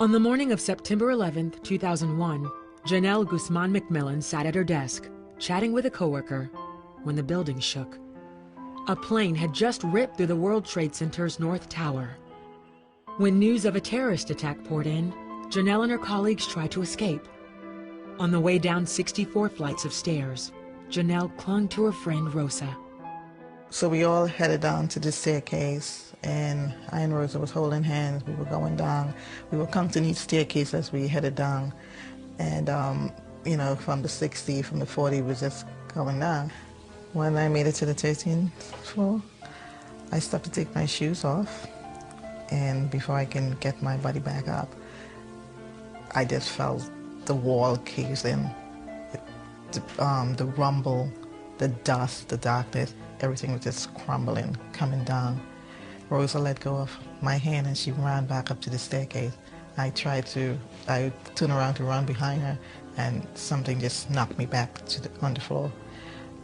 On the morning of September 11, 2001, Genelle Guzman McMillan sat at her desk, chatting with a coworker, when the building shook. A plane had just ripped through the World Trade Center's North Tower. When news of a terrorist attack poured in, Genelle and her colleagues tried to escape. On the way down 64 flights of stairs, Genelle clung to her friend Rosa. So we all headed down to the staircase, and I and Rosa was holding hands. We were going down. We were coming to each staircase as we headed down. And, from the 60, from the 40, we was just going down. When I made it to the 13th floor, I stopped to take my shoes off. And before I can get my body back up, I just felt the wall cave in. The rumble, the dust, the darkness, everything was just crumbling, coming down. Rosa let go of my hand and she ran back up to the staircase. I turned around to run behind her, and something just knocked me back on the floor.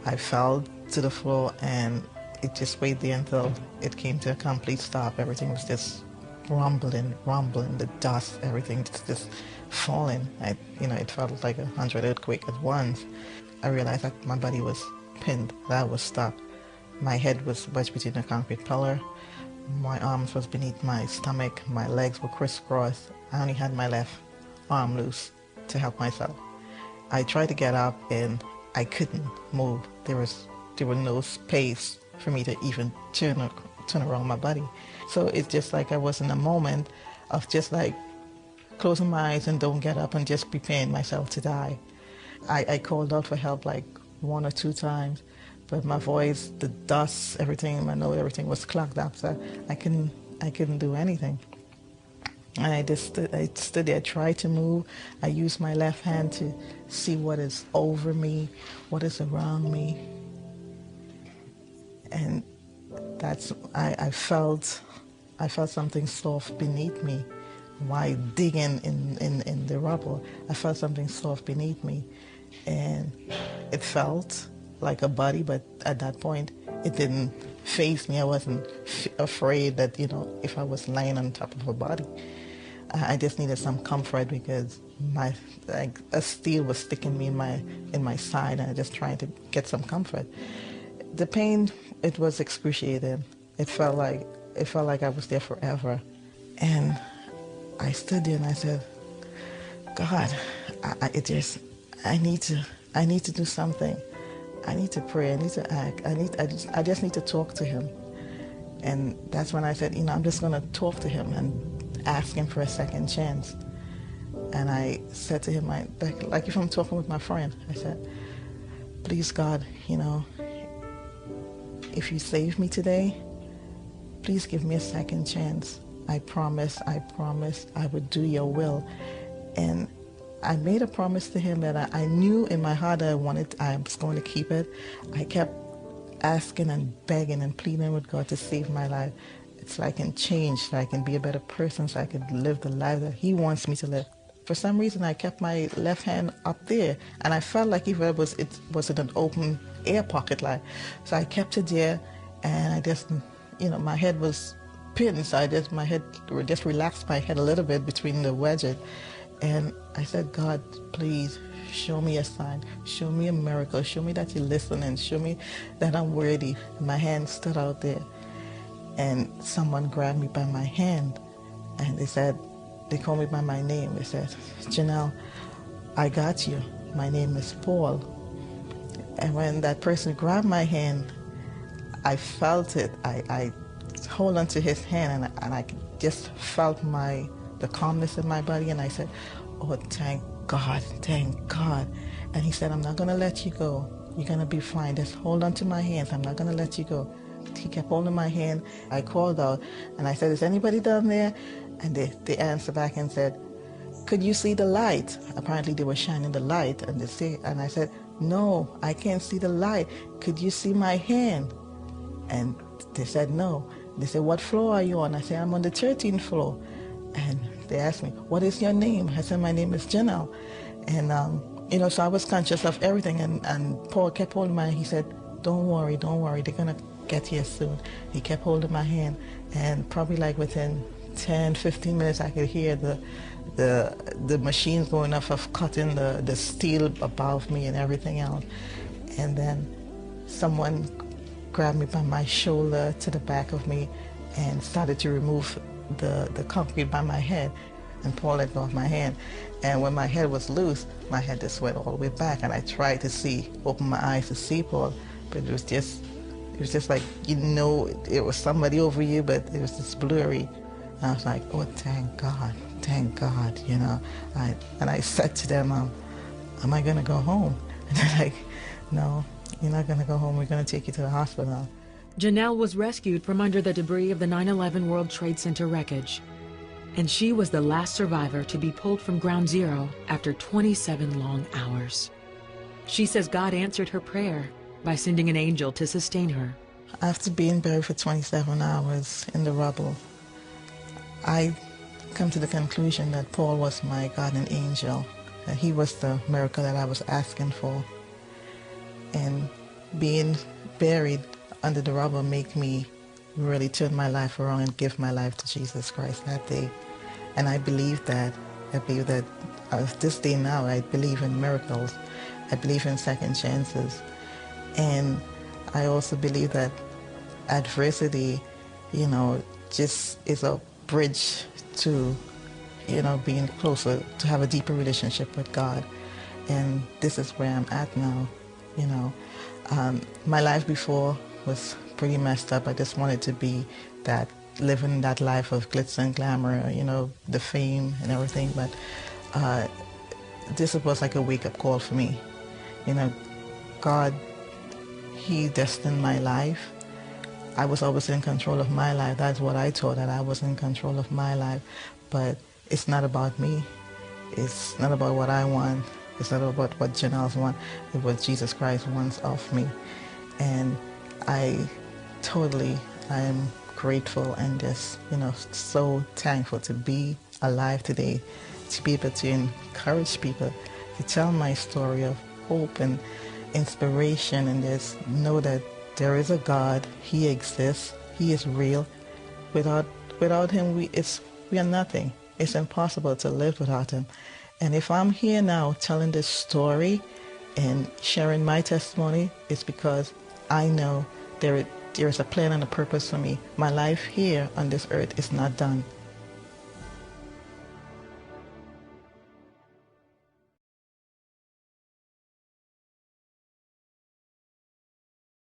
I fell to the floor, and it just waited there until it came to a complete stop. Everything was just rumbling, the dust, everything just falling. It felt like 100 earthquakes at once. I realized that my body was pinned, that I was stuck. My head was wedged between a concrete pillar. My arms was beneath my stomach. My legs were crisscrossed. I only had my left arm loose to help myself. I tried to get up and I couldn't move. There was no space for me to even turn around my body. So it's just like I was in a moment of just like closing my eyes and don't get up and just preparing myself to die. I called out for help like 1 or 2 times, but my voice, the dust, everything, my nose, everything was clogged up, so I couldn't do anything. And I stood there, tried to move. I used my left hand to see what is over me, what is around me. And I felt something soft beneath me. While digging in the rubble, I felt something soft beneath me. And it felt like a body, but at that point, it didn't faze me. I wasn't afraid that, if I was lying on top of a body. I just needed some comfort because a steel was sticking me in my side, and I just trying to get some comfort. The pain, it was excruciating. It felt like I was there forever. And I stood there and I said, God, I need to do something. I need to pray. I need to act. I just need to talk to him. And that's when I said, I'm just going to talk to him and ask him for a second chance. And I said to him, like if I'm talking with my friend, I said, please God, if you save me today, please give me a second chance. I promise I would do your will. And I made a promise to him that I knew in my heart that I was going to keep it. I kept asking and begging and pleading with God to save my life. It's so I can change, so I can be a better person, so I can live the life that he wants me to live. For some reason, I kept my left hand up there, and I felt like it was in an open air pocket, so I kept it there, and I just, my head was pinned, so my head just relaxed my head a little bit between the wedges. And I said, God, please show me a sign, show me a miracle, show me that you listen, and show me that I'm worthy. And my hand stood out there, and someone grabbed me by my hand, and they called me by my name. They said, Genelle, I got you. My name is Paul. And when that person grabbed my hand, I felt it. I hold onto his hand, and I just felt the calmness in my body, and I said, oh, thank God. And he said, I'm not going to let you go. You're going to be fine. Just hold on to my hands. I'm not going to let you go. He kept holding my hand. I called out, and I said, is anybody down there? And they answered back and said, could you see the light? Apparently they were shining the light, and I said, no, I can't see the light. Could you see my hand? And they said, no. They said, what floor are you on? I said, I'm on the 13th floor. And they asked me, what is your name? I said, my name is Genelle. And, so I was conscious of everything. And Paul kept holding my hand. He said, don't worry. They're going to get here soon. He kept holding my hand. And probably like within 10, 15 minutes, I could hear the machines going off of cutting the steel above me and everything else. And then someone grabbed me by my shoulder to the back of me and started to remove the concrete by my head and pull it off my hand. And when my head was loose, my head just went all the way back, and I tried to open my eyes to see Paul, but it was just like, it was somebody over you, but it was just blurry. And I was like, oh, thank God, And I said to them, am I gonna go home? And they're like, no, you're not gonna go home, we're gonna take you to the hospital. Genelle was rescued from under the debris of the 9/11 World Trade Center wreckage, and she was the last survivor to be pulled from ground zero after 27 long hours. She says God answered her prayer by sending an angel to sustain her. After being buried for 27 hours in the rubble, I come to the conclusion that Paul was my guardian angel, that he was the miracle that I was asking for. And being buried under the rubble made me really turn my life around and give my life to Jesus Christ that day. And I believe that this day now, I believe in miracles. I believe in second chances. And I also believe that adversity, just is a bridge to, being closer, to have a deeper relationship with God. And this is where I'm at now, My life before was pretty messed up. I just wanted to be living that life of glitz and glamour, the fame and everything. But this was like a wake-up call for me. God, He destined my life. I was always in control of my life. That's what I thought, that I was in control of my life. But it's not about me. It's not about what I want. It's not about what Genelle wants. It's what Jesus Christ wants of me. And I am grateful and just, so thankful to be alive today, to be able to encourage people, to tell my story of hope and inspiration, and just know that there is a God. He exists. He is real. Without Him, we are nothing. It's impossible to live without Him. And if I'm here now telling this story and sharing my testimony, it's because I know there is a plan and a purpose for me. My life here on this earth is not done.